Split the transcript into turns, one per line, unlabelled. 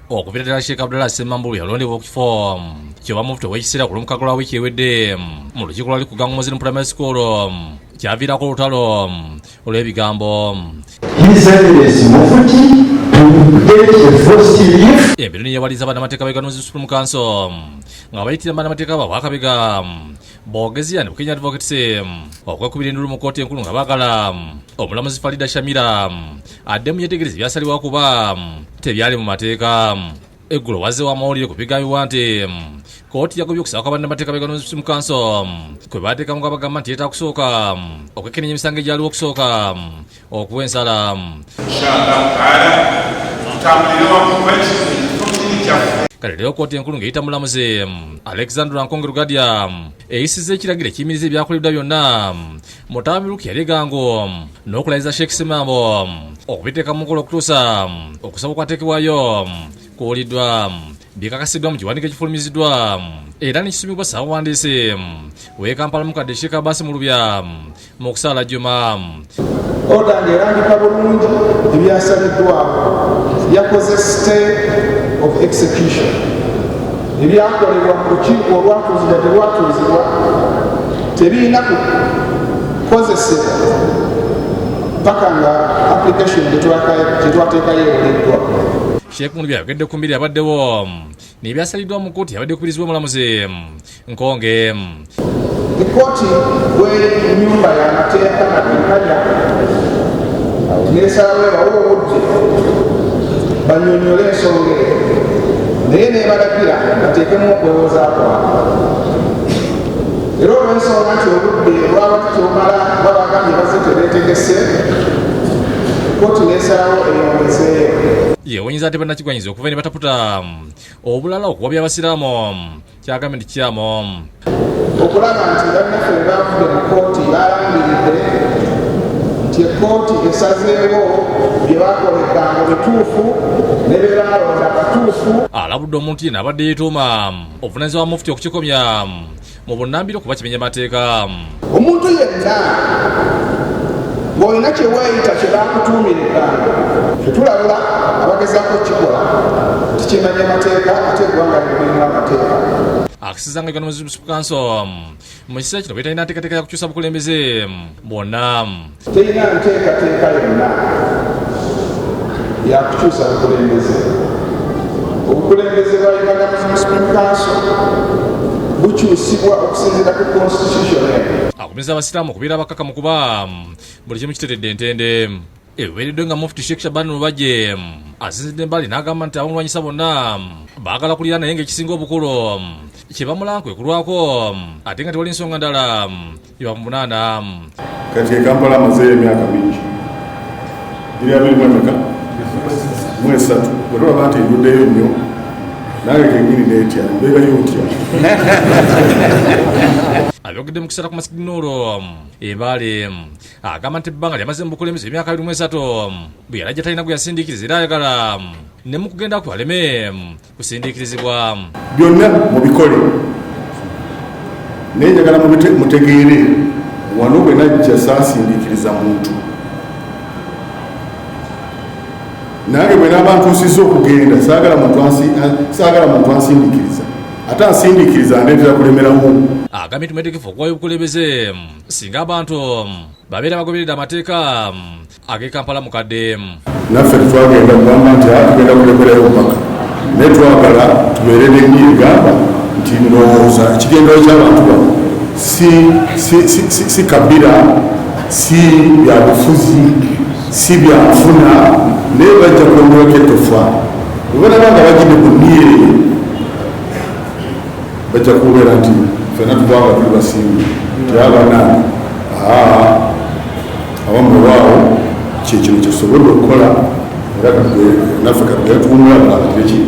okupitira Sheikh Abdallah Ssemambulu yalondebwa ku kifo kyoba mufti w'ekiseera ku lw'omukago lwa wiiki ewedde mu lukiiko lwali ku Gangu Muslim Primary School kyaviirako olutalo olw'ebigambo embeera yawaliza bannamateeka b'Uganda Supreme Council nga bayitira bannamateeka ba Bwakabega Bogezi and Kenya Advocates okwekubira endulu mu kkooti enkulu nga baagala omulamuzi Farida Shamira addemu yetegereza ebyasalibwa kuba tebyali mu mateeka. Eggulo wazzeewo amawulire ku bigambibwa nti kkooti yagobye okusaba kwa bannamateeka b'Uganda Supreme Council kwe baateekamu nga bagamba nti yeetaaga kusooka okwekenneenya emisango egyaliwo okusooka okuwa ensala. Kale leero kkooti enkulu ng'eyita mulamuzi Alexander Nkonge Rugadia eyisizza ekiragiro ekiyimiriza ebyakoleddwa byonna Mutabi Luke yalegango n'okulayiza Sheikh Ssemambo okubiteeka mu nkola okutuusa okusaba okwateekebwayo kuwuliddwa byekakasiddwa mu kiwandiiko ekifulumiziddwa era nekisomebwa Ssaabawandiisi w'e Kampala Mukadde Sheikh Abbas Mulubya mu kusaala Juma.
Oda ng'erangika bulungi ebyasaliddwako yakoze stay of execution ebyakolebwa mu lukiiko olwatuuzibwa terwatuuzibwa tebirina kukozesebwa paka nga application gyetwateekayo ewoleddwa.
Sheikh Mulubya ayogedde ku mbiri abaddewo n'ebyasaliddwa mu kkooti yabadde kubirizibwa omulamuzi Nkonge.
Ekkooti bw'ennyumba y'amateeka nabinkanya nesalawo ebawo obudde bannyonnyole ensonga eyo naye neebalagira bateekemu okwewoza kwabwe. Era olw'ensonga nti obudde olwaba tukyomala babagambye bazze tebeetegese kkooti nesalawo eyongezeeyo.
Yeewuunyiza ate bannakigwanyiza okuva ne bataputa obulala okuwabya abasiraamu kyagambye nti kyamu
okulaba nti bannaffe bwe bavudde mu kkooti balangiridde nti ekkooti esazeewo bye bakoleddanga bituufu ne bye baalonda batuufu.
Alabudde omuntu yenna abadde yeetuuma obuvunaanyizibwa bwa mufti okukikomya mu bunnambiro kuba kimenya mateeka.
Omuntu yenna ng'olina kye weeyita kye baakutuumirira tetulabula abagezaako okukikola tikimenya mateeka ate eggwanga limenera amateeka.
Akisizanga Uganda Supreme Council mu kiseera kino beetalina nteekateeka ya kukyusa bukulembeze bwonna.
Terina nteekateeka yonna ya kukyusa bukulembeze. Obukulembeze bwa Uganda Supreme Council bukyusibwa okusinziira ku constitution eyo.
Akubiza abasiraamu okubeera abakakamu kuba buli kimu kiteredde entende. Eweereddwe nga Mufti Sheikh Shaban Mubajje asinzidde embali n'agamba nti abamulwanyisa bonna baagala kulira naye ng'ekisinga obukulu kye bamulanga kwe kulwako ate nga tewali nsonga ndala yebamunaana.
Kati e Kampala amazeeyo emyaka mingi giri abiri mwemeka mu esatu bwe tulaba nti enduddeyo nnyo nange kenyini neetya mbeerayo otya.
Abyogedde mu kiseera ku Masjid Noor Mbale agamba nti ebbanga lyamaze mu bukulembeze emyaka 23 bwe yalajja talina gwe yasindiikiriza era ayagala ne mu kugenda kwe aleme kusindiikirizibwa.
Byonna mubikole naye njagala mutegeere wano bwe najja saasindiikiriza muntu nange bwe naaba ntuusizza okugenda saagala muntu ansindiikiriza ate ansindiikiriza ndeetera kulemeramu.
Agambye tumwetegefu okuwayo obukulembeze singa abantu babeera bagoberedde amateeka ag'e Kampala Mukadde.
Naffe tetwagenda kugamba nti tugenda kulemerayo mpaka naye twagala tubeere n'ennyo egamba nti ndowooza ekigendero ky'abantu bano si kabira si byabufuzi si byanfuna naye bajja kwongeraku ettofa bwe balaba nga bagidde ku nniye bajja kubeera nti fena tubanga tuli basinga tyabana awamu waawo kyekino kyesobodde okukola era naffe katugenda tuwumula balala kireki